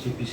CPC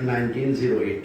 1908,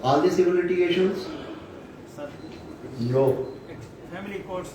All the civil litigations? Sir. No. Family courts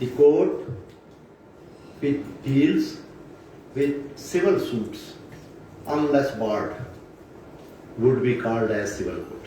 The court which deals with civil suits unless barred would be called as civil court.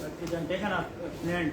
It is taken up planned.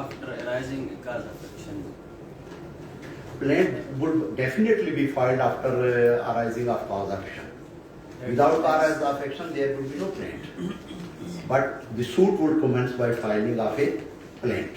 After arising cause of action. Plaint would definitely be filed after arising of cause of action. Without cause of action, there would be no plaint. But the suit would commence by filing of a plaint.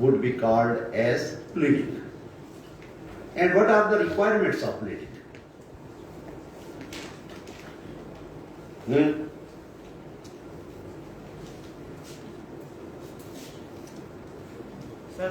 would be called as pleading. And what are the requirements of pleading? Sir,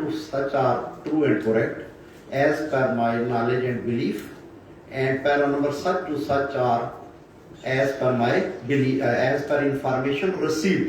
to such are true and correct as per my knowledge and belief, and para number such to such are as per my belief, as per information received.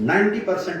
90%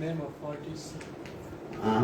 Name of parties.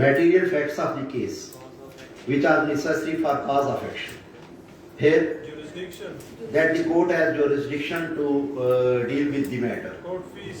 Material facts of the case which are necessary for cause of action. Here, Jurisdiction. that the court has jurisdiction to deal with the matter. Court fees.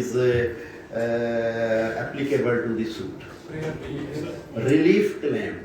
is applicable to the suit. Relief claimed.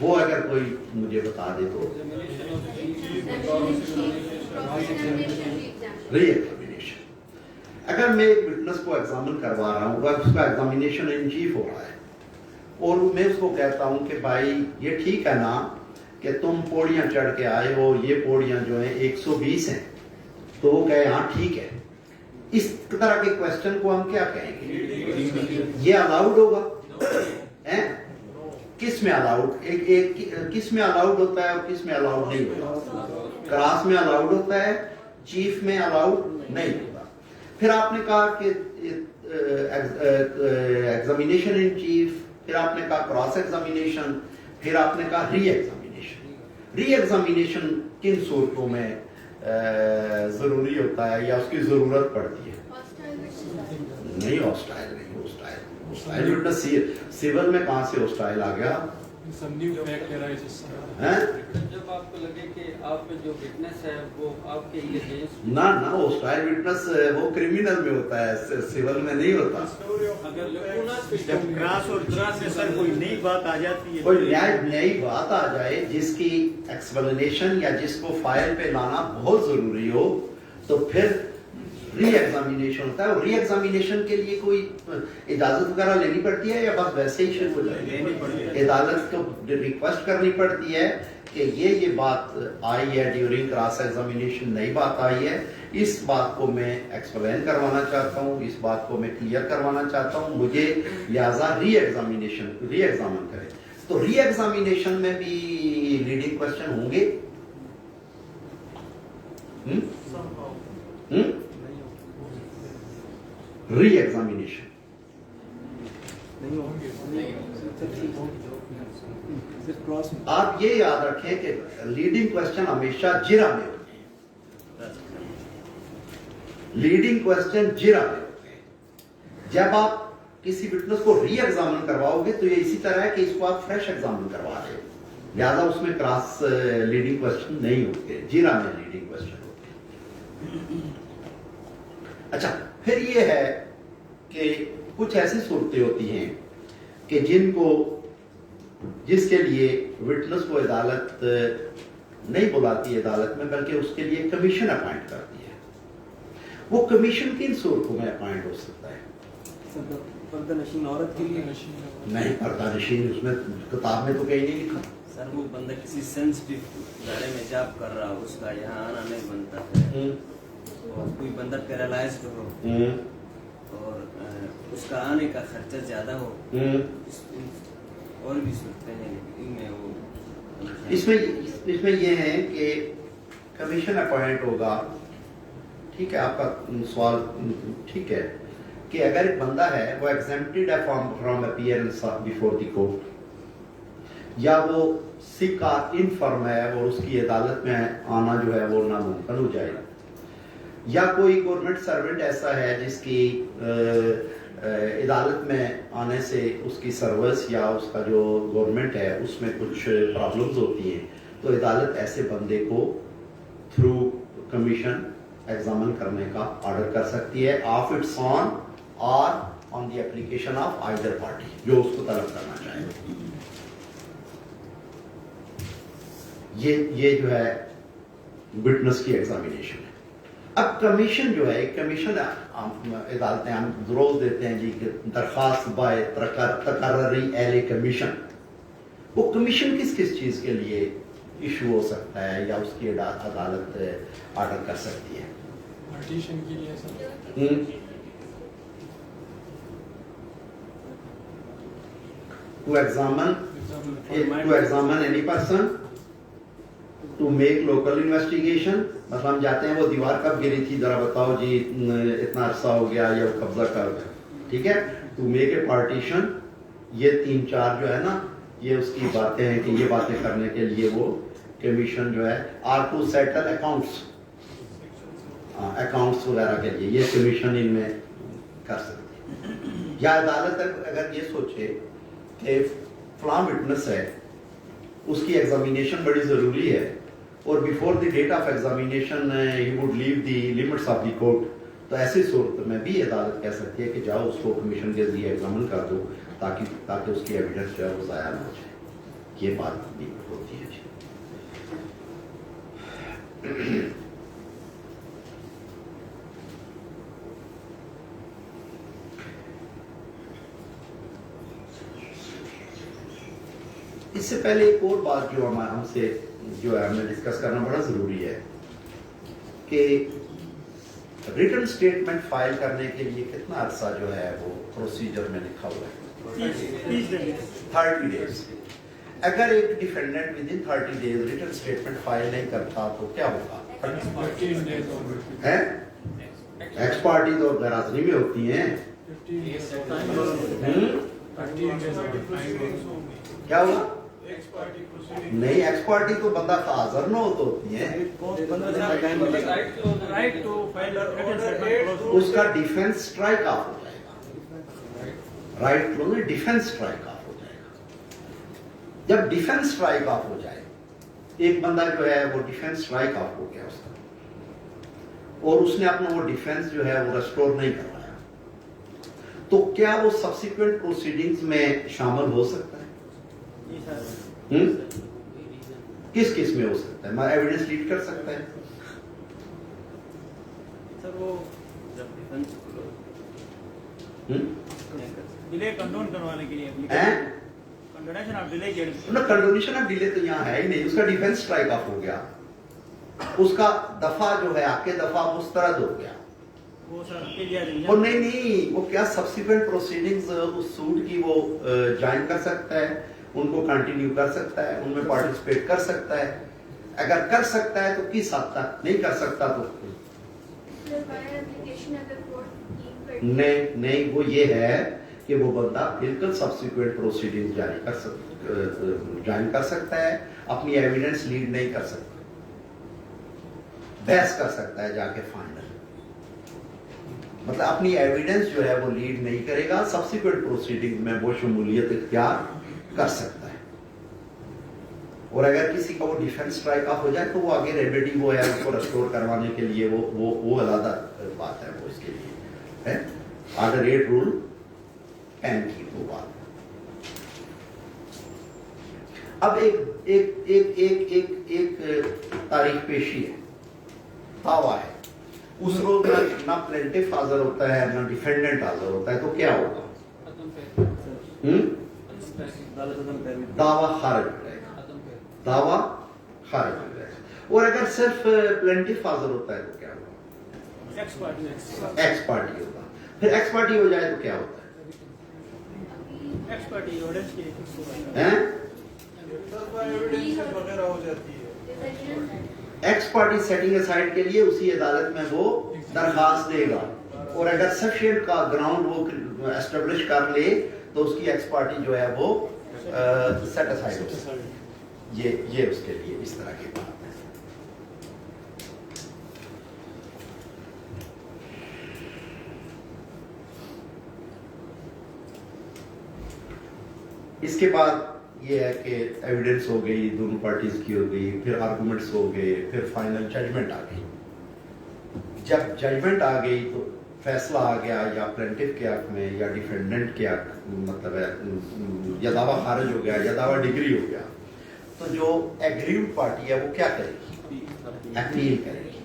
وہ اگر کوئی مجھے بتا دے تو ری examination. اگر میں ایک witness کو ایگزامن کروا رہا ہوں, اس کا ایگزامینیشن ان چیف ہو رہا ہے, اور میں اس کو کہتا ہوں کہ بھائی یہ ٹھیک ہے نا کہ تم پوڑیاں چڑھ کے آئے ہو, یہ پوڑیاں جو ہیں 120 ہیں, تو وہ کہے ہاں ٹھیک ہے. اس طرح کے کوشچن کو ہم کیا کہیں گے؟ یہ الاؤڈ ہوگا؟ کس میں الاؤڈ, کس میں الاؤڈ ہوتا ہے اور کس میں الاؤڈ نہیں ہوتا؟ کلاس میں الاؤڈ ہوتا ہے, چیف میں الاؤڈ نہیں ہوتا. پھر آپ نے کہا کہ ایگزامینیشن ان چیف, پھر آپ نے کہا کراس ایگزامینیشن, پھر آپ نے کہا ری ایگزامینیشن. ری ایگزامینیشن کن صورتوں میں ضروری ہوتا ہے یا اس کی ضرورت پڑتی ہے؟ نہیں, ہاسٹائل نہیں. ہاسٹائل وٹنس سیول میں کہاں سے ہاسٹائل آ گیا؟ جب آپ کو لگے کہ آپ کے جو وٹنس ہے وہ آپ کے اگینسٹ نہ ہاسٹائل وٹنس وہ کرمینل میں ہوتا ہے, سیول میں نہیں ہوتا. جب کراس اور کراس میں سر کوئی نئی بات آ جاتی ہے, کوئی نئی بات آ جائے جس کی ایکسپلینیشن یا جس کو فائل پہ لانا بہت ضروری ہو, تو پھر ری ایگزامینیشن ہوتا ہے. اور ری ایگزامینیشن کے لیے کوئی اجازت وغیرہ لینی پڑتی ہے یا بس ویسے ہی شروع ہو جائے؟ عدالت کو ریکویسٹ کرنی پڑتی ہے کہ یہ بات آئی ہے ڈیورنگ کراس ایگزامینیشن, نئی بات آئی ہے, اس بات کو میں ایکسپلین کروانا چاہتا ہوں, اس بات کو میں کلیئر کروانا چاہتا ہوں, مجھے لہٰذا ری ایگزامن کرے. تو ری ایگزامینیشن میں بھی لیڈنگ کوشچن ہوں گے. ری ایگزامینیشن آپ یہ یاد رکھیں کہ لیڈنگ کوشچن ہمیشہ جرا میں ہوتے ہیں. لیڈنگ کوشچن جرا میں ہوتے ہیں. جب آپ کسی وٹنس کو ری ایگزامن کرواؤ گے تو یہ اسی طرح ہے کہ اس کو آپ فریش ایگزامن کروا رہے ہو, لہٰذا اس میں کراس لیڈنگ کوشچن نہیں ہوتے, جرا میں لیڈنگ کوشچن ہوتے ہیں. اچھا, پھر یہ ہے کہ کچھ ایسی صورتیں ہوتی ہیں کہ جس کے لیے وٹنس کو عدالت نہیں بلاتی ہے عدالت میں, بلکہ اس کے لیے کمیشن اپوائنٹ کرتی ہے. وہ کمیشن کن صورتوں میں اپوائنٹ ہو سکتا ہے؟ پردہ نشین عورت کے لیے نہیں, پردہ نشین اس میں کتاب میں تو کہیں نہیں لکھا. سر وہ بندہ کسی سینسٹیو ادارے میں جاب کر رہا ہو, اس کا یہاں آنا نہیں بنتا ہے, اور کوئی بندہ پیرالائزڈ ہو اور اس کا آنے کا خرچہ زیادہ ہو, اور بھی صورتیں ہیں ان میں وہ اس میں یہ ہے کہ کمیشن اپوائنٹ ہوگا. ٹھیک ہے, آپ کا سوال ٹھیک ہے کہ اگر ایک بندہ ہے وہ ایگزمپٹڈ ہے from appearance before the court, یا وہ سک اور انفرم ہے اور اس کی عدالت میں آنا جو ہے وہ ناممکن ہو جائے گا, یا کوئی گورنمنٹ سروینٹ ایسا ہے جس کی عدالت میں آنے سے اس کی سروس یا اس کا جو گورنمنٹ ہے اس میں کچھ پرابلمز ہوتی ہیں, تو عدالت ایسے بندے کو تھرو کمیشن ایگزامن کرنے کا آرڈر کر سکتی ہے, of its own or on the application of either party, جو اس کو طلب کرنا چاہے. یہ جو ہے وٹنس کی ایگزامینیشن ہے. اب کمیشن جو ہے, ایک کمیشن عدالتیں ہم روز دیتے ہیں جی درخواست بائے تقرری اہل کمیشن. وہ کمیشن کس چیز کے لیے ایشو ہو سکتا ہے یا اس کی عدالت آرڈر کر سکتی ہے؟ پارٹیشن کے لیے سر to examine any person, to make local investigation. بس ہم جاتے ہیں وہ دیوار کب گری تھی ذرا بتاؤ جی, اتنا عرصہ ہو گیا یا قبضہ کر گیا. ٹھیک ہے, ٹو میک اے پارٹیشن, یہ 3-4 جو ہے نا یہ اس کی باتیں ہیں کہ یہ باتیں کرنے کے لیے وہ کمیشن جو ہے, are to settle accounts, accounts وغیرہ کے لیے یہ کمیشن ان میں کر سکتی ہے. یا عدالت اگر یہ سوچے کہ فلاں وٹنس ہے, اس کی ایگزامینیشن بڑی ضروری ہے اور before the date of examination ہی would leave the limits of the court, تو ایسی صورت میں بھی عدالت کہہ سکتی ہے کہ جاؤ اس کو کمیشن کے ذریعے ایگزامن کر دو تاکہ اس کی ایویڈنس جو ہے وہ ضائع نہ ہو جائے. یہ بات بھی ہوتی ہے. اس سے پہلے ایک اور بات جو ہم سے جو ہے ہمیں ڈسکس کرنا بڑا ضروری ہے کہ ریٹن اسٹیٹمنٹ فائل کرنے کے لیے کتنا عرصہ جو ہے وہ پروسیجر میں لکھا ہوا ہے 30 days. اگر ایک defendant with in 30 days return statement file نہیں کرتا تو کیا ہوگا؟ 15 days ہے ایکس پارٹیز اور غیر حاضری میں ہوتی ہیں. 15 days کیا ہوا؟ نہیں ایکس پارٹی تو بندہ حاضر نہ ہو تو ہوتی ہیں. اس کا ڈیفینس اسٹرائک آف ہو جائے گا. رائٹ کلو میں ڈیفینس اسٹرائک آف ہو جائے گا. جب ڈیفینس اسٹرائک آف ہو جائے ایک بندہ جو ہے وہ ڈیفینس اسٹرائک آف ہو گیا اس کا اور اس نے اپنا وہ ڈیفینس جو ہے وہ ریسٹور نہیں کروایا تو کیا وہ سبسیکوینٹ پروسیڈنگز میں شامل ہو سکتا ہے؟ کس کس میں ہو سکتا ہے؟ ایویڈنس لیڈ کر سکتا ہے؟ سر وہ جب ڈیفنس ڈیلے کنڈون کروانے کے لیے condonation of delay condonation of delay تو یہاں ہے ہی نہیں. اس کا ڈیفینس اسٹرائک آف ہو گیا. اس کا دفعہ جو ہے آپ کے دفعہ مسترد ہو گیا. وہ سر کے لیے وہ نہیں وہ کیا سبسیکوینٹ پروسیڈنگز اس سوٹ کی وہ جوائن کر سکتا ہے, ان کو کنٹینیو کر سکتا ہے, ان میں پارٹیسپیٹ کر سکتا ہے. اگر کر سکتا ہے تو کس حد تک, نہیں کر سکتا تو نہیں. وہ یہ ہے کہ وہ بندہ بالکل سبسیکوینٹ پروسیڈنگ جوائن کر سکتا ہے, اپنی ایویڈنس لیڈ نہیں کر سکتا, بحث کر سکتا ہے جا کے فائنل, مطلب اپنی ایویڈنس جو ہے وہ لیڈ نہیں کرے گا, سبسیکوینٹ پروسیڈنگ میں وہ شمولیت اختیار کر سکتا ہے. اور اگر کسی کا وہ ڈیفینس اسٹرائک آف ہو جائے تو وہ آگے ریمیڈی وہ ہے اس کو ریسٹور کروانے کے لیے وہ علیحدہ بات ہے, وہ اس کے لیے ہے آرڈر 8 رول 10 کی وہ بات. اب ایک تاریخ پیشی ہے, دعویٰ ہے, اس روز نہ پلینٹف حاضر ہوتا ہے نہ ڈیفینڈنٹ حاضر ہوتا ہے, تو کیا ہوگا؟ دعویٰ خارج ہو جائے گا, دعویٰ خارج ہو جائے گا. اور اگر صرف پلینٹف حاضر ہوتا ہے تو کیا ہوگا؟ ایکس پارٹی ہوگا. پھر ایکس پارٹی ہو جائے تو کیا ہوتا ہے؟ ایکس پارٹی ایویڈنس کے لیے وغیرہ ہو جاتی ہے. ایکس پارٹی سیٹنگ اسائڈ کے لیے اسی عدالت میں وہ درخواست دے گا, اور اگر سفیشینٹ کا گراؤنڈ وہ اسٹیبلش کر لے تو اس کی ایکس پارٹی جو ہے وہ سیٹ اسائڈ ہو سکتی ہے. یہ اس کے لیے اس طرح کی بات ہے. اس کے بعد یہ ہے کہ ایویڈنس ہو گئی, دونوں پارٹیز کی ہو گئی, پھر آرگومنٹس ہو گئے, پھر فائنل ججمنٹ آ گئی. جب ججمنٹ آ گئی تو فیصلہ آ گیا یا پلینٹف کے حق میں یا ڈیفینڈنٹ کے حق, مطلب ہے یا دعویٰ خارج ہو گیا یا دعویٰ ڈگری ہو گیا, تو جو ایگریوڈ پارٹی ہے وہ کیا کرے گی؟ اپیل کرے گی.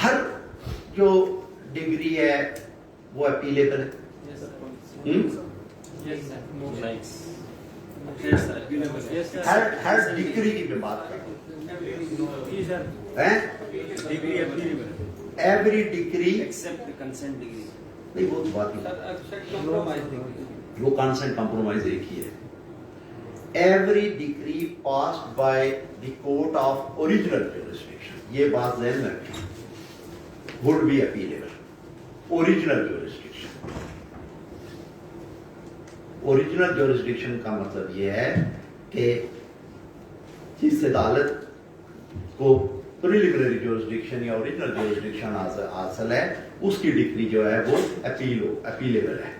ہر جو ڈگری ہے وہ اپیلیبل ہے. ہر ڈگری کی میں بات کرتا ہوں. Every degree except consent degree نہیں, وہ بات نہیں, وہ کنسنٹ کمپرومائز ایک ہی ہے. Every degree passed by the court of original jurisdiction, یہ بات ذہن میں رکھیں, would be appealable. Original jurisdiction, original jurisdiction کا مطلب یہ ہے کہ جس عدالت کو پریلیمنری جورسڈکشن یا اوریجنل جورسڈکشن حاصل ہے اس کی ڈگری جو ہے وہ اپیلیبل ہے.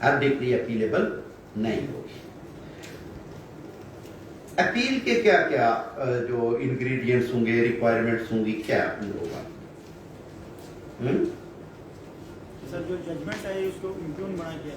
ہر ڈگری اپیلیبل نہیں ہوگی. اپیل کے کیا کیا جو انگریڈینٹس ہوں گے, ریکوائرمنٹس ہوں گی, کیا اپیل ہوگا؟ سر جو ججمنٹ ہے اس کو امپیون بنا کیا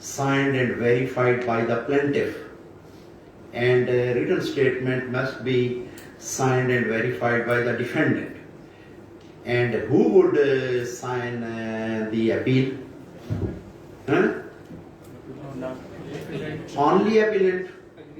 signed and verified by the plaintiff, and a written statement must be signed and verified by the defendant. And who would sign the appeal? Huh? Only appellant.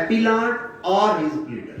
Appellant or his pleader,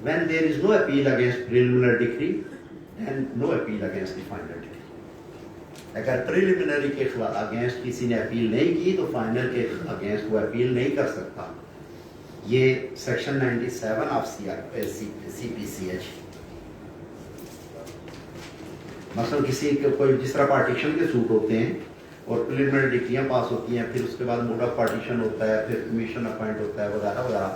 when there is no appeal against preliminary decree and no appeal against the final decree. اگر preliminary کے against کسی نے appeal نہیں کی تو final کے against وہ appeal نہیں کر سکتا. یہ section 97 of C P C H. مثلا کسی کے کوئی جس طرح پارٹیشن کے سوٹ ہوتے ہیں اور پریلیمنری ڈگریاں پاس ہوتی ہیں, پھر اس کے بعد موڈ آف پارٹیشن ہوتا ہے, پھر کمیشن اپوائنٹ ہوتا ہے وغیرہ وغیرہ,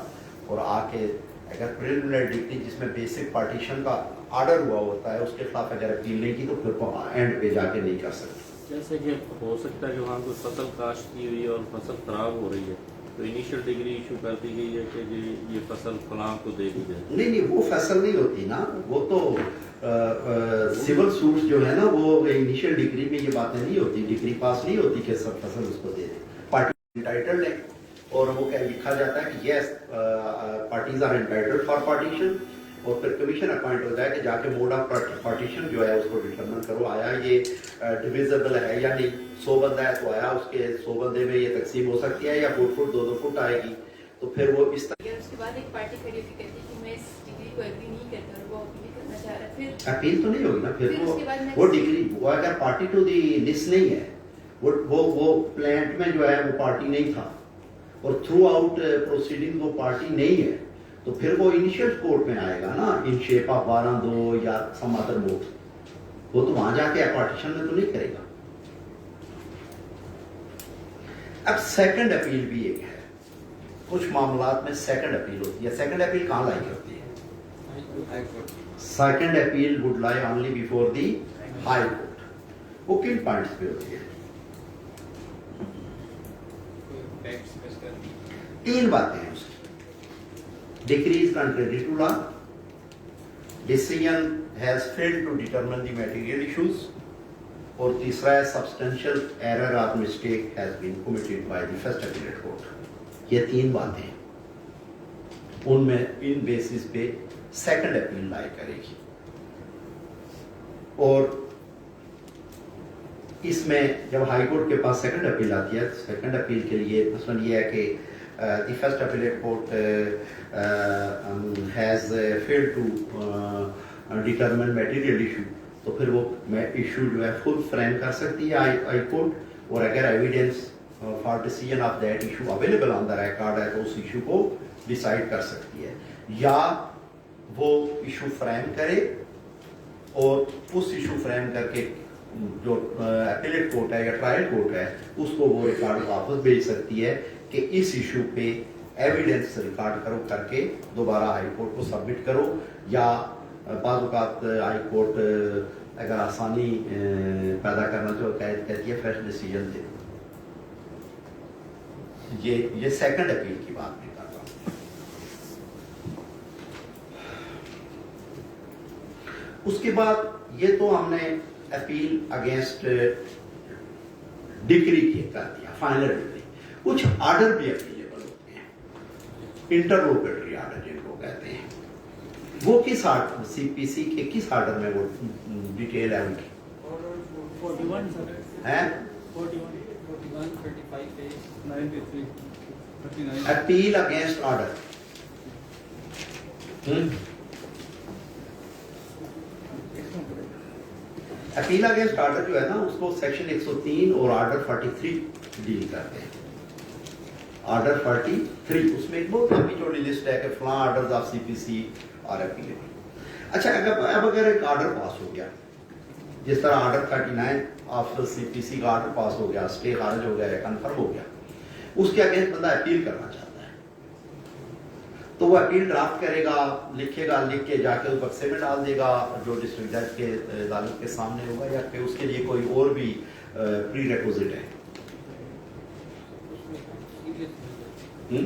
اور آ کے اگر پریلیمنری ڈگری جس میں بیسک پارٹیشن کا آرڈر ہوا ہوتا ہے اس کے خلاف اگر اپیل نہیں کی تو پھر اینڈ پہ جا کے نہیں کر سکتے. جیسے کہ ہو سکتا ہے کہ وہاں کوئی فصل کاشت کی ہوئی ہے اور فصل خراب ہو رہی ہے تو انیشیل ڈگری ایشو کر دی گئی ہے کہ جی یہ فصل فلاں کو دے دی جائے. نہیں وہ فصل نہیں ہوتی نا, وہ تو سول سوٹس جو ہے نا وہ انیشیل ڈگری میں یہ باتیں نہیں ہوتی, ڈگری پاس نہیں ہوتی کہ سب فصل اس کو دے دیں. پارٹی انٹائٹلڈ ہے اور وہ کیا لکھا جاتا ہے کہ yes parties are entitled for partition, اور پھر کمیشن اپوائنٹ ہوتا ہے کہ جا کے موڈ آف پارٹیشن جو ہے اس کو ڈٹرمن کرو, آیا یہ ڈویزبل ہے یا نہیں. 100 بندہ ہے تو آیا اس کے 100 بندے میں یہ تقسیم ہو سکتی ہے یا فٹ 2 فٹ آئے گی, تو پھر وہ اس طرح. اس کے بعد ایک پارٹی کھڑی ہوئی کہتی ہے کہ میں اس ڈگری کو ایگری نہیں کرتا اور وہ اپیل کرنا چاہ رہا ہے, پھر اپیل تو نہیں ہوگی نا, پھر اس کے بعد وہ ڈگری وہ اگر پارٹی ٹو دی لسٹ نہیں ہے, وہ پلانٹ میں جو ہے وہ پارٹی نہیں تھا اور تھرو آؤٹ پروسیڈنگ وہ پارٹی نہیں ہے, تو پھر وہ انیشیل کورٹ میں آئے گا نا ان شیپ آف 12(2) یا سم ادر موڈ. وہ تو وہاں جا کے پارٹیشن میں تو نہیں کرے گا. اب سیکنڈ اپیل بھی ایک ہے, کچھ معاملات میں سیکنڈ اپیل ہوتی ہے. سیکنڈ اپیل کہاں لائی ہوتی ہے؟ سیکنڈ اپیل وڈ لائی only before the high court. وہ کن پوائنٹس پہ ہوتی ہے؟ 3 باتیں ہیں اس کی. Decree is contrary to law. Decision has failed to determine the material issues. اور تیسرا ہے substantial error or mistake has been committed by the first appellate court. یہ 3 باتیں ہیں, ان میں ان بیسس پہ سیکنڈ اپیل لائے کرے گی. اور اس میں جب ہائی کورٹ کے پاس سیکنڈ اپیل آتی ہے, سیکنڈ اپیل کے لیے مثلاً یہ ہے کہ the first appellate court has failed to determine material issue, تو پھر وہ ایشو جو ہے فل فریم کر سکتی ہے ہائی کورٹ, اور اگر evidence for decision of that issue available on the record ہے تو اس ایشو کو ڈیسائیڈ کر سکتی ہے, یا وہ ایشو فریم کرے اور اس ایشو فریم کر کے جو اپیلیٹ کورٹ ہے یا ٹرائل کورٹ ہے اس کو وہ ریکارڈ واپس بھیج سکتی ہے کہ اس ایشو پہ ایویڈنس ریکارڈ کرو کر کے دوبارہ ہائی کورٹ کو سبمٹ کرو, یا بعض اوقات ہائی کورٹ اگر آسانی پیدا کرنا چاہو کہتی ہے فریش ڈیسیجن دے. یہ سیکنڈ اپیل کی بات نہیں کر رہا ہوں. اس کے بعد یہ تو ہم نے اپیل اگینسٹ ڈگری کی کر دیا, فائنل ڈگری. کچھ آرڈر بھی اویلیبل ہوتے ہیں, انٹرلوکیٹری آرڈر جن کو کہتے ہیں. وہ کس آرڈر, سی پی سی کے کس آرڈر میں وہ ڈیٹیل ہے ان کی؟ 41 ہیں 41 35 93 39 appeal against order. Appeal against order جو ہے نا اس کو سیکشن 103 اور آرڈر 43 ڈیل کرتے ہیں. آرڈر 43 اس میں ایک بہت لمبی چوڑی لسٹ ہے کہ فلاں آرڈرز آف سی پی سی اور اپیل. اچھا اب اگر ایک آرڈر پاس ہو گیا, جس طرح آرڈر 39 آف سی پی سی کا آرڈر پاس ہو گیا, اسٹے خارج ہو گیا یا کنفرم ہو گیا, اس کے اگینسٹ بندہ اپیل کرنا چاہتا ہے تو وہ اپیل ڈرافٹ کرے گا, لکھے گا, لکھ کے جا کے اس بکسے میں ڈال دے گا جو ڈسٹرکٹ جج کے عدالت کے سامنے ہوگا, یا کہ اس کے لیے کوئی اور بھی پری ریکوزٹ ہے.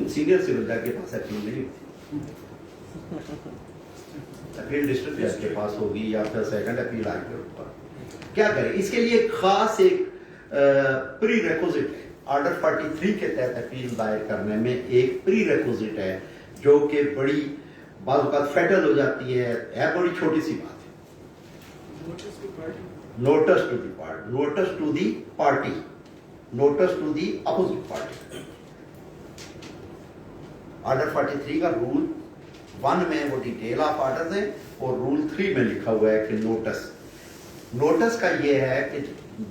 سینئر سول جج کے پاس اپیل نہیں ہوتی, اپیل ڈسٹرکٹ جج کے پاس ہوگی یا پھر سیکنڈ اپیل آئی کے اوپر. کیا کرے, اس کے لیے خاص ایک پری ریکوزٹ ہے. آرڈر 43 کے تحت اپیل دائر کرنے میں ایک پری ریکوزٹ ہے جو کہ بڑی بعض اوقات فیٹل ہو جاتی ہے بڑی چھوٹی سی بات ہے. Notice to the party, notice to the party, notice to the opposite party. Order 43 کا رول 1 میں وہ ڈیٹیل آف آرڈرز ہیں اور رول 3 میں لکھا ہوا ہے کہ نوٹس. نوٹس کا یہ ہے کہ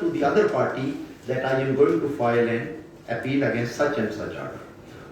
to the other party that I am going to file an appeal against such and such order.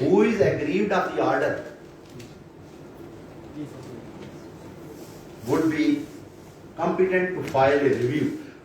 Who is aggrieved of the order would be competent to file a review।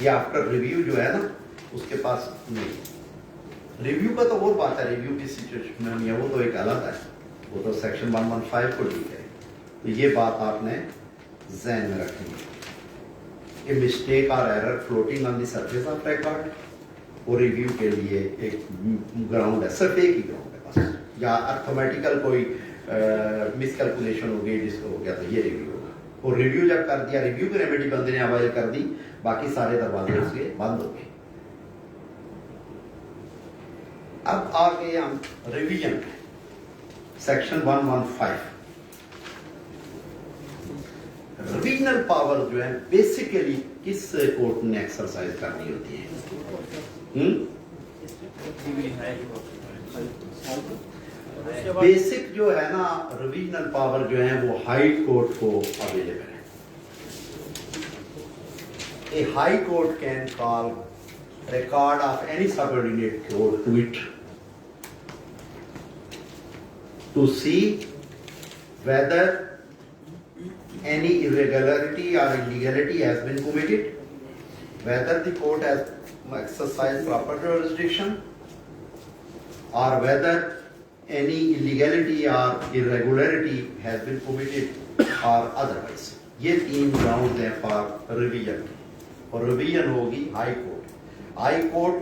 یہ after review جو ہے نا اس کے پاس نہیں. Review کا تو اور بات ہے, ریویو کی سچویشن میں نہیں ہے, وہ تو ایک الگ ہے, وہ تو سیکشن 115 کو ڈیل ہے. تو یہ بات آپ نے ذہن میں رکھنی ہے کہ مسٹیک اور error floating on the surface of record, اور ریویو کے لیے ایک گراؤنڈ ہے, صرف ایک ہی گراؤنڈ ہے بس, یا ارتھمیٹیکل کوئی مس کیلکولیشن ہو گئی جس کو ہو گیا تو یہ ریویو ہوگا. اور ریویو جب کر دیا, ریویو کی ریمیڈی بندے نے اوائل کر دی, باقی سارے دروازے اس کے بند ہو گئے. اب آ گئے ہم ریویژن سیکشن 115. ریویژنل پاور جو ہے بیسیکلی کس کورٹ نے ایکسرسائز کرنی ہوتی ہے؟ بیسک جو ہے نا ریویژنل پاور جو ہے وہ ہائی کورٹ کو اویلیبل ہے. A high court can call record of any subordinate court to it to see whether any irregularity or illegality has been committed, whether the court has exercised proper jurisdiction, or whether any illegality or irregularity has been committed or otherwise. یہ 3 ground ہیں for revision, اور revision ہوگی high court. High court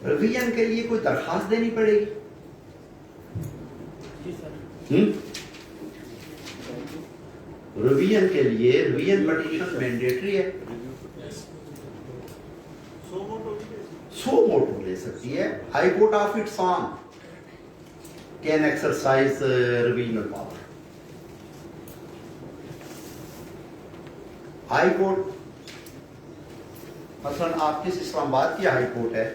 revision کے لیے کوئی درخواست دینی پڑے گی؟ ریویژن کے لیے ریویژن پٹیشن مینڈیٹری ہے, 100 موٹو لے سکتی ہے. High court of its own can exercise revisional power. High court مثلا آپ کس اسلام آباد کی ہائی کورٹ ہے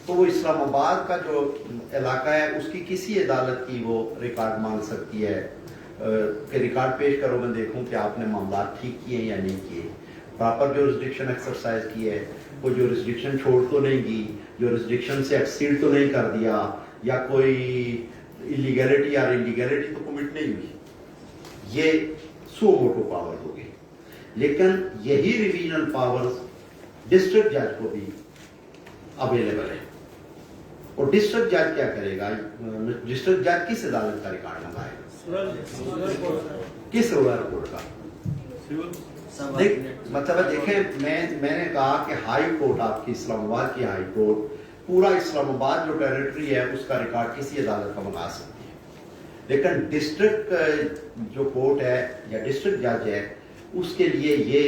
تو وہ اسلام آباد کا جو علاقہ ہے اس کی کسی عدالت کی وہ ریکارڈ مانگ سکتی ہے کہ ریکارڈ پیش کرو, میں دیکھوں کہ آپ نے معاملات ٹھیک کیے یا نہیں کیے, پراپر جورسڈکشن ایکسرسائز کی ہے, کوئی جورسڈکشن چھوڑ تو نہیں کی, جورسڈکشن سے ایکسیڈ تو نہیں کر دیا, یا کوئی ایلیگیلٹی اور انلیگیلٹی تو کمٹ نہیں ہوئی. یہ 100 موٹو پاور ہو گئی. لیکن یہی ریویژنل پاورز ڈسٹرکٹ جج کو بھی اویلیبل ہے. اور ڈسٹرکٹ جج کیا کرے گا؟ ڈسٹرکٹ جج کس عدالت کا ریکارڈ منگائے گا؟ کس روئر کورٹ کا؟ مطلب دیکھیں, میں نے کہا کہ ہائی کورٹ آپ کی اسلام آباد کی ہائی کورٹ پورا اسلام آباد جو ٹیریٹری ہے اس کا ریکارڈ کسی عدالت کا منگا سکتی ہے. لیکن ڈسٹرکٹ جو کورٹ ہے یا ڈسٹرکٹ جج ہے اس کے لیے یہ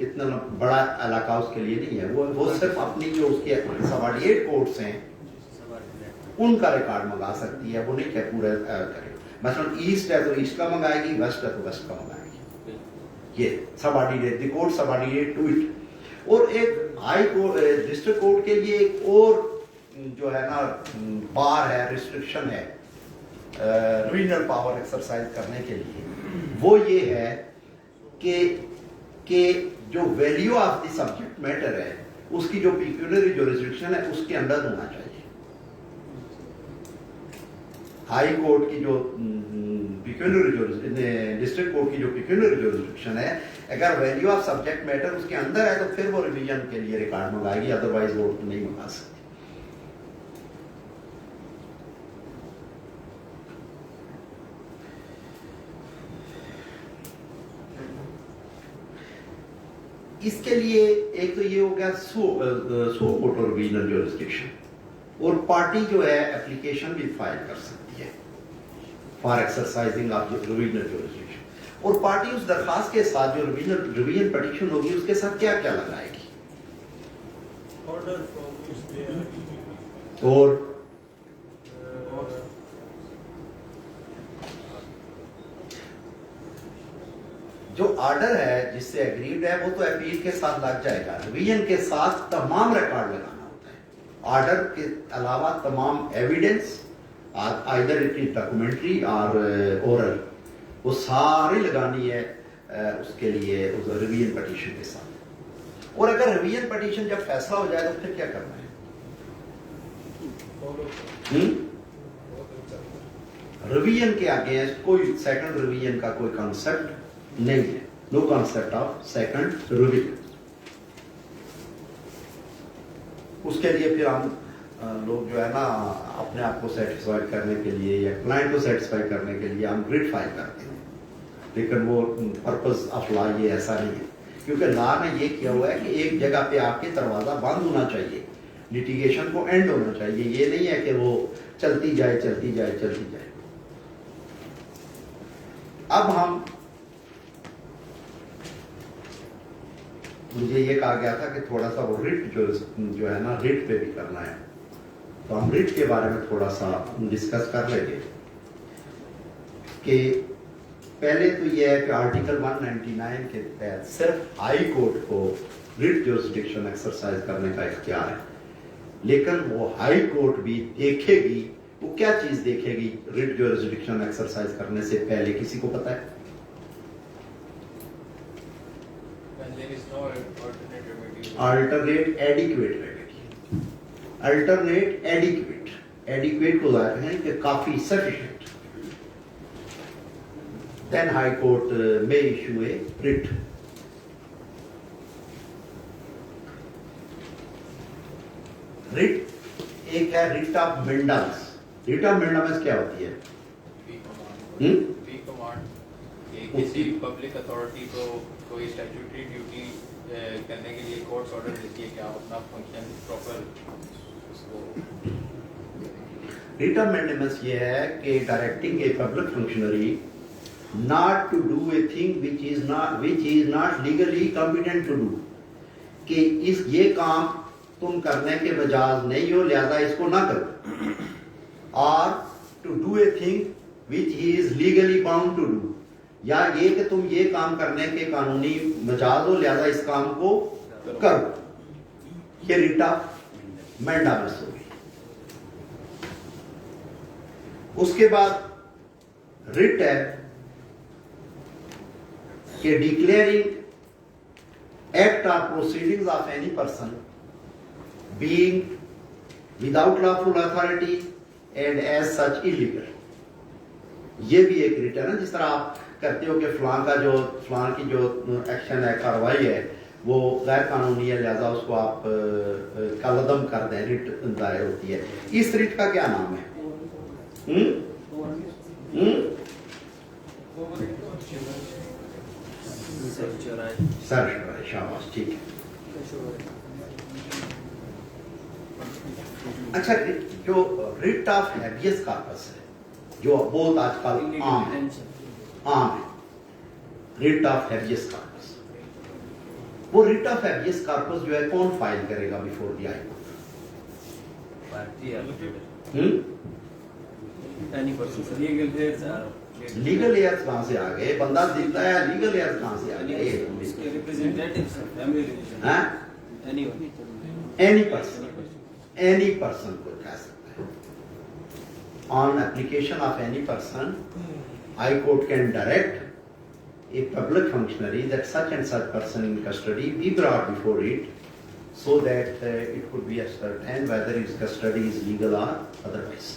اتنا بڑا علاقہ اس کے لیے نہیں ہے. وہ صرف اپنی جو اس کے سبارڈینیٹ کورٹس ہیں ان کا ریکارڈ منگا سکتی ہے, وہ نہیں کہ پورا کرے. مثلا ایسٹ ہے تو ایسٹ کا منگائے گی, ویسٹ ہے تو ویسٹ کا منگائے گی. یہ subordinate, the court subordinate to it. اور ایک ہائی کورٹ ڈسٹرکٹ کورٹ کے لیے ایک اور جو ہے نا بار ہے, ریسٹرکشن ہے ریویژنل پاور ایکسرسائز کرنے کے لیے, وہ یہ ہے کہ جو value of the subject matter ہے اس کی جو پیکیولری جورسڈکشن ہے اس کے اندر ہونا چاہیے. ہائی کورٹ کی جو ڈسٹرکٹ کورٹ کی جو پیکیولری جورسڈکشن ہے, اگر ویلیو آف سبجیکٹ میٹر اس کے اندر ہے تو پھر وہ ریویژن کے لیے ریکارڈ منگائے گی, ادروائز وہ نہیں منگا سکتی. اس کے لیے ایک تو یہ ہو گیا سو موٹو ریویژنل جورسڈکشن, اور پارٹی جو ہے اپلیکیشن بھی فائل کر سکتی ہے فار ایکسرسائزنگ آف ریویژنل جورسڈکشن. اور پارٹی اس درخواست کے ساتھ جو ریویژن پٹیشن ہوگی اس کے ساتھ کیا کیا لگائے گی؟ اور جو آرڈر ہے جس سے ایگریڈ ہے وہ تو اپیل کے ساتھ لگ جائے گا. ریویژن کے ساتھ تمام ریکارڈ لگانا ہوتا ہے. آرڈر کے علاوہ تمام evidence either it is documentary اور اورل, وہ ساری لگانی ہے اس کے لیے اس ریویژن پٹیشن کے ساتھ. اور اگر ریویژن پٹیشن جب فیصلہ ہو جائے تو پھر کیا کرنا ہے؟ ریویژن کے اگینسٹ کوئی سیکنڈ ریویژن کا کوئی کانسیپٹ نہیں ہے. نو کانسیپٹ آف سیکنڈ ریویژن. اس کے لیے پھر ہم لوگ جو ہے نا اپنے آپ کو سیٹسفائی کرنے کے لیے یا کلائنٹ کو سیٹسفائی کرنے کے لیے ہم گریڈ فائل کرتے ہیں، لیکن وہ پرپز آف لا یہ ایسا نہیں ہے، کیونکہ لا نے یہ کیا ہوا ہے کہ ایک جگہ پہ آپ کے دروازہ بند ہونا چاہیے، لیٹیگیشن کو اینڈ ہونا چاہیے، یہ نہیں ہے کہ وہ چلتی جائے چلتی جائے چلتی جائے۔ اب ہم مجھے یہ کہا گیا تھا کہ تھوڑا سا وہ ریٹ جو ہے نا ریٹ پہ بھی کرنا ہے، تو ہم ریٹ کے بارے میں تھوڑا سا ڈسکس کر لیں گے کہ پہلے تو یہ ہے کہ آرٹیکل 199 کے تحت صرف ہائی کورٹ کو ریٹ جورسڈکشن ایکسرسائز کرنے کا اختیار ہے، لیکن وہ ہائی کورٹ بھی دیکھے گی، وہ کیا چیز دیکھے گی ریٹ جورسڈکشن ایکسرسائز کرنے سے پہلے، کسی کو پتا ہے؟ Alternate adequate remedy, alternate adequate کو ظاہر ہے کہ کافی sufficient, then High Court may issue a writ. Writ ایک ہے writ of mandamus. Writ of mandamus کیا ہوتی ہے؟ کسی پبلک اتھارٹی کو کوئی اسٹیچوٹری ڈیوٹی کرنے کے لیے کورٹس آرڈر دیتی ہے کہ آپ اپنا فنکشن پراپر اس کو۔ Writ of mandamus یہ ہے کہ directing a public functionary not to do a thing which is not legally competent to do، کہ یہ کام تم کرنے کے مجاز نہیں ہو لہذا اس کو نہ کرو، اور to do a thing which he is legally bound to do، یا یہ کہ تم یہ کام کرنے کے قانونی مجاز ہو لہذا اس کام کو کرو، یہ ریٹ آف مینڈامس ہوگی۔ اس کے بعد ریٹ ہے کہ declaring act or proceedings of any person being without lawful authority and as such illegal، یہ بھی ایک ریٹ ہے نا، جس طرح آپ کرتے ہو کہ فلان کی جو ایکشن ہے، کاروائی ہے، وہ غیر قانونی ہے لہذا اس کو آپ کالعدم کر دیں، ریٹ دائر ہوتی ہے۔ اس ریٹ کا کیا نام ہے؟ سرچ شاباش، ٹھیک ہے۔ اچھا، جو ریٹ آف ہیبیس کارپس ہے جو بہت آج کل عام ہے، ریٹ آف ہیبیس کارپس، وہ ریٹ آف ہیبیس کارپس جو ہے کون فائل کرے گا before the high court? Legal heirs کہاں سے آ گئے؟ بندہ دیتا ہے لیگل ایئرز کہاں سے آ گئے؟ اینی پرسن کو کہہ سکتا ہے۔ On application of any person high court can direct a public functionary that such and such person in custody be brought before it so that it could be ascertained whether his custody is legal or otherwise۔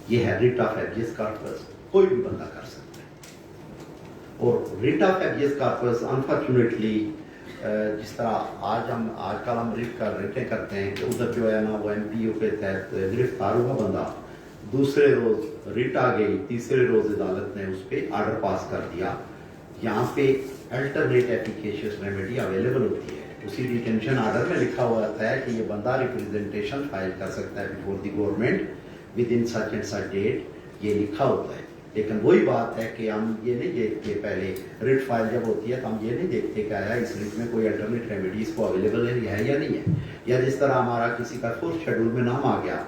یہ ہے writ of habeas corps, کوئی بھی بندہ کر سکتا ہے۔ اور rate of habeas corps unfortunately جس طرح آج کل ہم ریٹیں کرتے ہیں کہ ادھر جو ہے نا وہ ایم پی او کے تحت گرفتار ہوا بندہ، دوسرے روز ریٹ آ گئی، تیسرے روز عدالت نے اس پہ آرڈر پاس کر دیا۔ یہاں پہ الٹرنیٹ ایپلیکیشن ریمیڈی اویلیبل ہوتی ہے، اسی ڈیٹینشن آرڈر میں لکھا ہوا ہوتا ہے کہ یہ بندہ ریپرزینٹیشن فائل کر سکتا ہے before the government within such and such date, یہ لکھا ہوتا ہے۔ لیکن وہی بات ہے کہ ہم یہ نہیں دیکھتے، پہلے ریٹ فائل جب ہوتی ہے تو ہم یہ نہیں دیکھتے کہ آیا اس ریٹ میں کوئی الٹرنیٹ ریمیڈیز کو اویلیبل ہے یا نہیں ہے، یا جس طرح ہمارا کسی کا فورتھ شیڈول میں نام آ گیا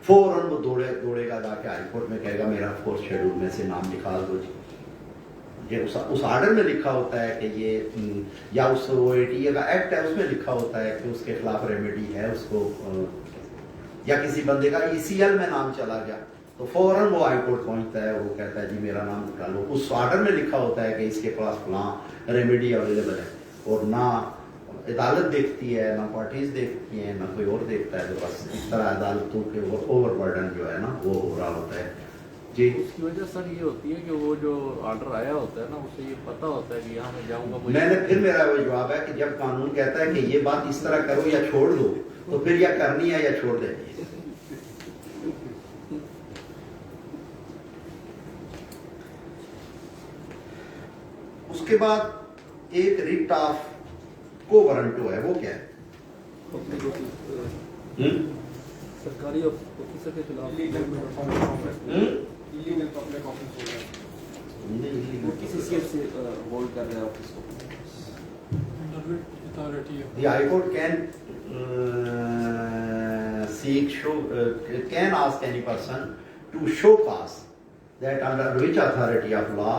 فوراً وہ دوڑے گا جا کے ہائی کورٹ میں کہے گا میرا فورتھ شیڈول میں سے نام نکال دو جی۔ یہ اس آرڈر میں لکھا ہوتا ہے کہ یہ یا اس OATA کا ایکٹ ہے اس میں لکھا ہوتا ہے کہ اس کے خلاف ریمیڈی ہے اس کو، یا کسی بندے کا ECL میں نام چلا گیا تو فوراً وہ ہائی کورٹ پہنچتا ہے، وہ کہتا ہے جی میرا نام نکالو۔ اس آرڈر میں لکھا ہوتا ہے کہ اس کے پاس فلاں ریمیڈی اویلیبل ہے، اور نہ عدالت دیکھتی ہے، نہ پارٹیز دیکھتی ہیں، نہ کوئی اور دیکھتا ہے، تو بس اس طرح عدالتوں کے اوور برڈن جو ہے نا وہ ہو رہا ہوتا ہے۔ جی اس کی وجہ سر یہ ہوتی ہے کہ وہ جو آرڈر آیا ہوتا ہے نا اسے یہ پتا ہوتا ہے کہ یہاں میں جاؤں گا، میں نے پھر میرا وہ جواب ہے کہ جب قانون کہتا ہے کہ یہ بات اس طرح کرو یا چھوڑ دو تو پھر یا کرنی ہے یا چھوڑ دینی ہے. اس کے بعد ایک ریٹ آف کو ورنٹو ہے, وہ کیا ہے؟ سرکاری آفیسر کے خلاف وہ کس حیثیت سے ہولڈ کر رہے ہیں آفس کو؟ The High Court can can ask any person to show cause that under which authority of law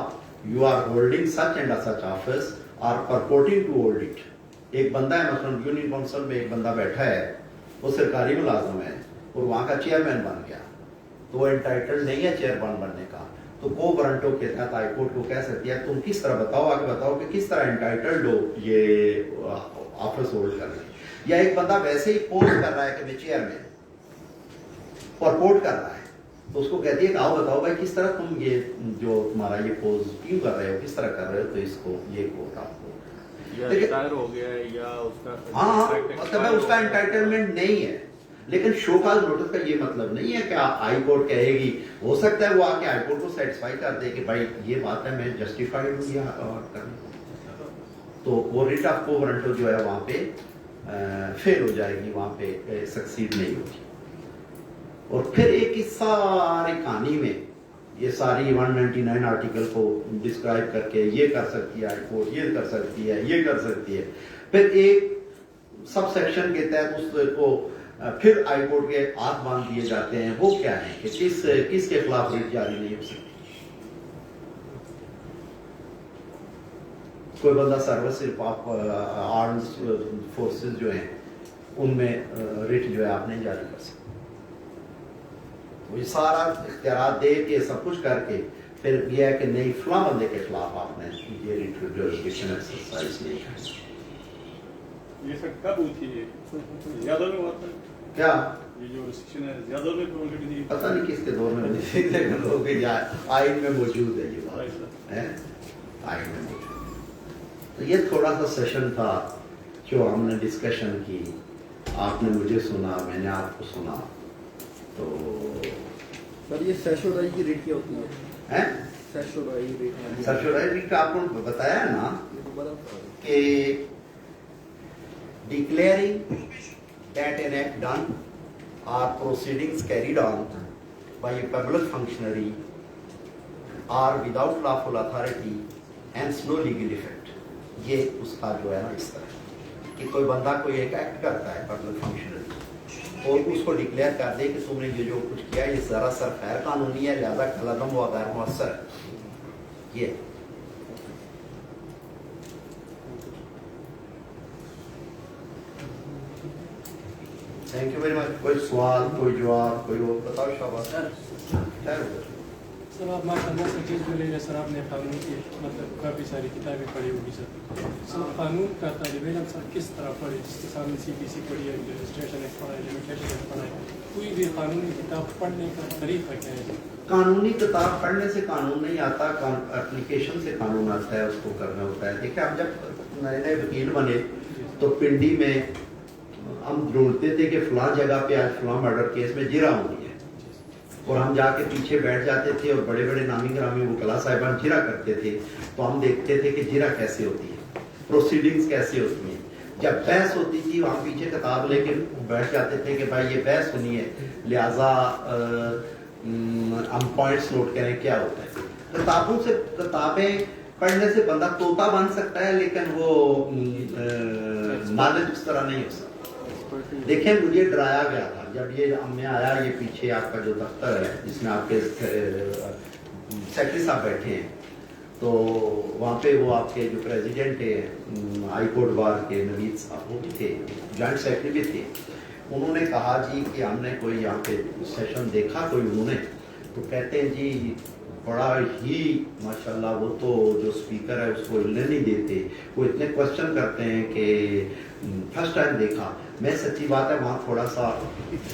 you are holding such and such office or purporting to hold it. ایک بندہ ہے مثلا union council میں ایک بندہ بیٹھا ہے, وہ سرکاری ملازم ہے اور وہاں کا چیئرمین بن گیا, تو وہ انٹائٹلڈ نہیں ہے چیئرمین بننے کا, تو کو ورنٹو کے تحت ہائی کورٹ کو کہہ سکتی ہے تم کس طرح بتاؤ, آگے بتاؤ کہ کس طرح انٹائٹلڈ ہو یہ آفس ہولڈ کرنے. یا ایک بندہ ویسے ہی پوز کر رہا ہے کہ میں چیئرمین پرپورٹ کر رہا ہے, تو اس کو کہتی ہے کہ آؤ بتاؤ بھائی کس طرح تم یہ جو تمہارا یہ پوز کیوں کر رہے ہو, کس طرح کر رہے ہو, تو اس کو یہ کورٹ آپ کو ریٹائر ہو گیا ہے یا اس کا ہاں مطلب اس کا انٹائٹلمنٹ نہیں ہے. لیکن شو کاز نوٹس کا یہ مطلب نہیں ہے کہ ہائی کورٹ کہے گی, ہو سکتا ہے وہ آ کے ہائی کورٹ کو سیٹسفائی کر دے کہ بھائی یہ بات ہے میں جسٹیفائڈ ہوں یا کرنے, تو وہ ریٹ آف کو ورنٹو جو ہے وہاں پہ فیل ہو جائے گی, وہاں پہ سکسیڈ نہیں ہوگی. اور پھر ایک اس ساری کہانی میں یہ ساری 199 آرٹیکل کو ڈسکرائب کر کے یہ کر سکتی ہے ہائی کورٹ, یہ کر سکتی ہے, یہ کر سکتی ہے, پھر ایک سب سیکشن کے تحت اس کو پھر ہائی کورٹ کے ہاتھ باندھ دیے جاتے ہیں. وہ کیا ہے کہ کس کے خلاف ریٹ جاری نہیں ہو سکتی. کوئی بندہ سروس آف آرمز فورسز جو ہیں ان میں ریٹ جو ہے آپ نہیں جاری کر سکتے. وہ یہ سارا اختیارات دے کے سب کچھ کر کے پھر یہ ہے کہ نہیں فلاں بندے کے خلاف آپ نے یہ ریٹ جوریسڈکشن ایکسرسائز نہیں کی. یہ سب کب ہوتی ہے؟ زیادہ میں ہوتا ہے کیا یہ جو ریسٹرکشن ہے زیادہ میں پروٹیکٹ نہیں پتہ نہیں کس کے دور میں لیکن لوگ آئین میں موجود ہے یہ بات ہے, آئین میں موجود. تو یہ تھوڑا سا سیشن تھا جو ہم نے ڈسکشن کی, آپ نے مجھے سنا, میں نے آپ کو سنا. تو سر یہ سیشورائی کی ریٹ کیا ہوتی ہے؟ سیشورائی ریٹ کا آپ کو بتایا ہے نا کہ declaring that an act done or proceedings carried on by a public functionary are without lawful authority hence no legal effect. یہ اس کا جو ہے نا اس طرح کہ کوئی بندہ کوئی ایک ایکٹ کرتا ہے پبلک فنکشنری اور اس کو ڈکلیئر کر دے کہ تم نے یہ جو کچھ کیا یہ سراسر غیر قانونی ہے, لہذا کالعدم و غیر مؤثر ہے. یہ تھینک یو ویری مچ. کوئی سوال, کوئی جواب, کوئی وہ بتاؤ شاباش. سر آپ ماشاء اللہ سے چیز ملے گا سر, آپ نے قانون کی مطلب کافی ساری کتابیں پڑھی ہوگی سر. سر قانون کا طالب علم سر کس طرح پڑھے, جس کے سامنے سی پی سی پڑھی ہے, رجسٹریشن ایکٹ پڑھا ہے, لمیٹیشن ایکٹ پڑھا ہے, کوئی بھی قانونی کتاب پڑھنے کا طریقہ کیا ہے؟ قانونی کتاب پڑھنے سے قانون نہیں آتا, اپلیکیشن سے قانون آتا ہے, اس کو کرنا ہوتا ہے. دیکھیں ہم جب نئے نئے وکیل بنے تو پنڈی میں ہم ڈھونڈتے تھے کہ فلاں جگہ پہ آج فلاں مرڈر کیس میں جرا ہونی ہے, اور ہم جا کے پیچھے بیٹھ جاتے تھے اور بڑے بڑے نامی گرامی وکلا صاحبان جرا کرتے تھے, تو ہم دیکھتے تھے کہ جرا کیسے ہوتی ہے, پروسیڈنگز کیسے ہوتی ہیں. جب بحث ہوتی تھی وہاں پیچھے کتاب لے کے بیٹھ جاتے تھے کہ بھائی یہ بحث ہونی ہے, لہٰذا ہم پوائنٹس نوٹ کریں کیا ہوتا ہے. کتابوں سے کتابیں پڑھنے سے بندہ طوطا بن سکتا ہے لیکن وہ نالج اس طرح نہیں ہو سکتا. دیکھیں مجھے ڈرایا گیا تھا جب یہ میں آیا, یہ پیچھے آپ کا جو دفتر ہے جس میں آپ کے سیکرٹری صاحب بیٹھے ہیں, تو وہاں پہ وہ آپ کے جو پریزیڈنٹ ہیں ہائی کورٹ بار کے نوید صاحب وہ بھی تھے, جوائنٹ سیکرٹری بھی تھے. انہوں نے کہا جی کہ ہم نے کوئی یہاں پہ سیشن دیکھا کوئی انہوں نے, تو کہتے ہیں جی بڑا ہی ماشاءاللہ وہ تو جو اسپیکر ہے اس کو ہلنے نہیں دیتے, وہ اتنے کوشچن کرتے ہیں کہ فرسٹ ٹائم دیکھا. میں سچی بات ہے وہاں تھوڑا سا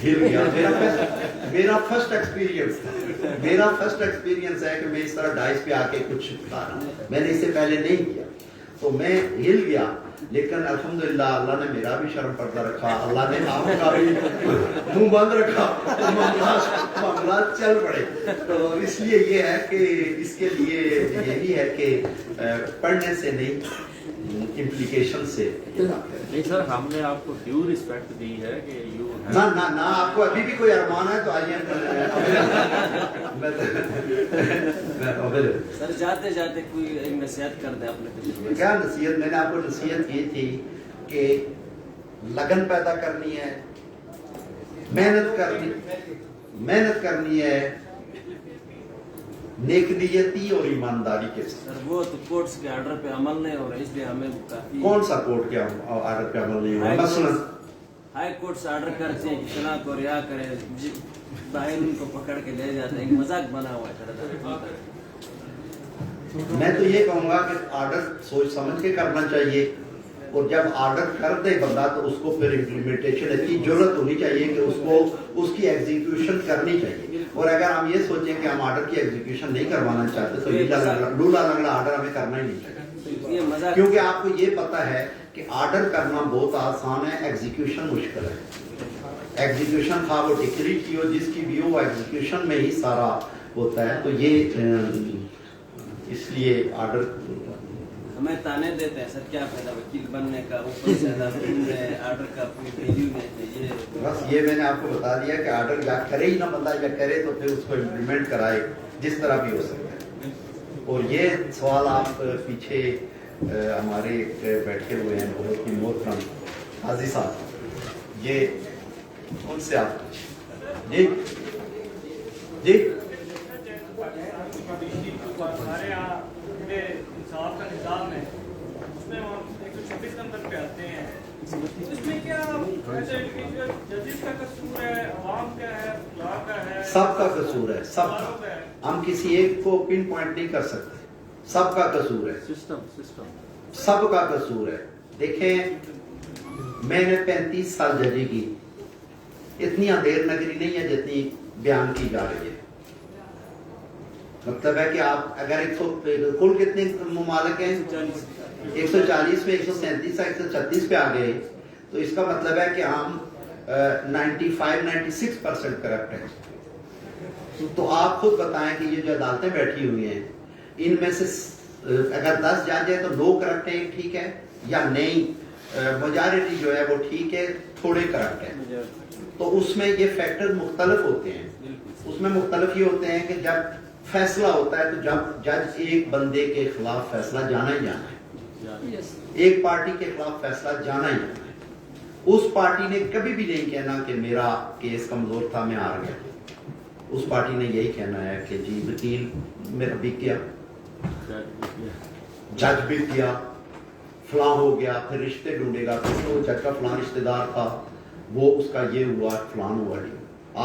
ہل گیا. میرا فرسٹ ایکسپیرینس تھا, میرا فرسٹ ایکسپیرینس ہے کہ میں اس طرح ڈائس پہ آ کے کچھ بتا رہا ہوں, میں نے اس سے پہلے نہیں کیا. تو میں ہل گیا, لیکن الحمدللہ اللہ نے میرا بھی شرم پردہ رکھا, اللہ نے آپ کا بھی منہ بند رکھا, معاملات چل پڑے. تو اس لیے یہ ہے کہ اس کے لیے یہی ہے کہ پڑھنے سے نہیں, امپلیکیشن سے. نہیں سر, ہم نے آپ کو ڈیو رسپیکٹ دی ہے کہ نہ آپ کو ابھی بھی کوئی ارمان ہے تو آئیے. سر جاتے جاتے کوئی ایک نصیحت کر دیں اپنے تجربے. کیا نصیحت؟ میں نے آپ کو نصیحت کی تھی کہ لگن پیدا کرنی ہے, محنت کرنی ہے, نیک نیتی اور ایمانداری کے ساتھ. سر وہ تو کورٹس کے آرڈر پہ عمل نہیں ہو رہا, اس لیے ہمیں کافی. کون سا کورٹ کے آرڈر پہ عمل نہیں ہو رہا؟ مثلا ہائی کورٹ سے آرڈر کرتے ہیں کہ فلاں کو رہا کرے, باہر ان کو پکڑ کے لے جاتے ہیں, ایک مذاق بنا ہوا ہے. میں تو یہ کہوں گا کہ آرڈر سوچ سمجھ کے کرنا چاہیے, اور جب آرڈر کر دے بندہ تو اس کو پھر امپلیمنٹیشن اتنی ضرورت ہونی چاہیے کہ اس کو اس کی ایگزیکیوشن کرنی چاہیے. اور اگر ہم یہ سوچیں کہ ہم آرڈر کی ایگزیکیوشن نہیں کروانا چاہتے تو لولا لنگڑا آرڈر ہمیں کرنا ہی نہیں چاہیے, کیونکہ آپ کو یہ پتا ہے کہ آرڈر کرنا بہت آسان ہے, ایگزیکیوشن مشکل ہے. ایگزیکیوشن خواہ وہ ڈکری کی ہو جس کی بھی ہو, وہ ایگزیکیوشن میں ہی سارا ہوتا ہے. تو یہ اس لیے آرڈر ہمیں تانے دیتے ہیں سر, کیا فائدہ وکیل بننے کا, اوپر سے آرڈر کا ویلیو نہیں ہے. بس یہ میں نے آپ کو بتا دیا کہ آرڈر یا کرے ہی نہ بندہ, یا کرے تو پھر اس کو امپلیمنٹ کرائے جس طرح بھی ہو سکتا ہے. اور یہ سوال آپ پیچھے ہمارے بیٹھے ہوئے ہیں بہت ہی محترم حاجی صاحب, یہ ان سے آپ جی جی ہمارے یہاں انصاف کا نظام ہے, اس میں ہم 126 نمبر پہ آتے ہیں. اس میں کیا ججز کا قصور ہے, عوام کا ہے, لا کا ہے, سب کا قصور ہے. سب کا, ہم کسی ایک کو پن پوائنٹ نہیں کر سکتے, سب کا قصور ہے. سب کا قصور ہے. دیکھیں میں نے 35 سال ججی کی, اتنی اندھیر نگری نہیں ہے جتنی بیان کی جا رہی ہے. مطلب ہے کہ آپ اگر کل کتنے ممالک ہیں, 140 میں 137 سے 136 پہ آ گئے, تو اس کا مطلب ہے کہ ہم 95-96% کرپٹ ہیں. تو آپ خود بتائیں کہ یہ جو عدالتیں بیٹھی ہوئی ہیں ان میں سے اگر 10 جج ہیں تو 9 کرپٹ ہیں, ٹھیک ہے, یا نہیں میجارٹی جو ہے وہ ٹھیک ہے, تھوڑے کرپٹ ہیں. تو اس میں یہ فیکٹر مختلف ہوتے ہیں. اس میں مختلف یہ ہوتے ہیں کہ جب فیصلہ ہوتا ہے تو جب جج ایک بندے کے خلاف فیصلہ جانا ہی جانا ہے, ایک پارٹی کے خلاف فیصلہ جانا ہی جانا ہے. اس پارٹی نے کبھی بھی نہیں کہنا کہ میرا کیس کمزور تھا میں ہار گیا. اس پارٹی نے یہی کہنا ہے کہ جی وکیل میرا بھی کیا, جج بھی کیا, فلاں ہو گیا, پھر رشتے ڈھونڈے گا, پھر وہ جج کا فلاں رشتے دار تھا, وہ اس کا یہ ہوا, فلاں ہوا.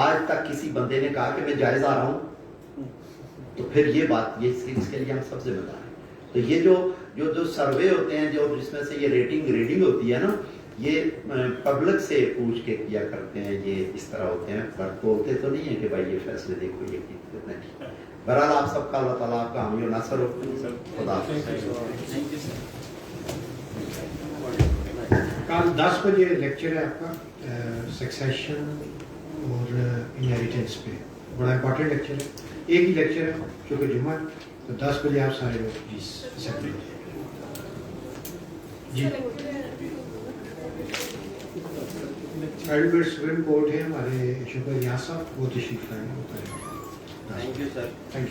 آج تک کسی بندے نے کہا کہ میں جائز آ رہا ہوں, تو پھر یہ بات یہ اس کے لیے ہم سب سے بتا رہے ہیں. تو یہ جو سروے ہوتے ہیں, جو جس میں سے یہ ریڈنگ ہوتی ہے نا, یہ پبلک سے پوچھ کے کیا کرتے ہیں, یہ اس طرح ہوتے ہیں. پر بولتے تو نہیں ہے کہ بھائی یہ فیصلے دیکھو یہ کتنا ٹھیک ہے. بہرحال آپ سب کا اللہ تعالیٰ آپ کا حامی و ناصر ہو. خدا کل 10 بجے لیکچر ہے آپ کا سکسیشن اور انہیریٹنس پہ, بڑا امپورٹنٹ لیکچر ہے. ایک ہی لیکچر ہے کیونکہ جمعہ ہے, تو 10 بجے آپ سارے لوگ جی ایڈوکیٹ سپریم کورٹ ہے ہمارے شکر یہاں صاحب, وہ تشریف لائیں ہوتا ہے. Thank you sir. Thank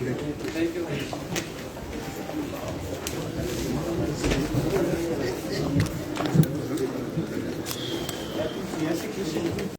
you.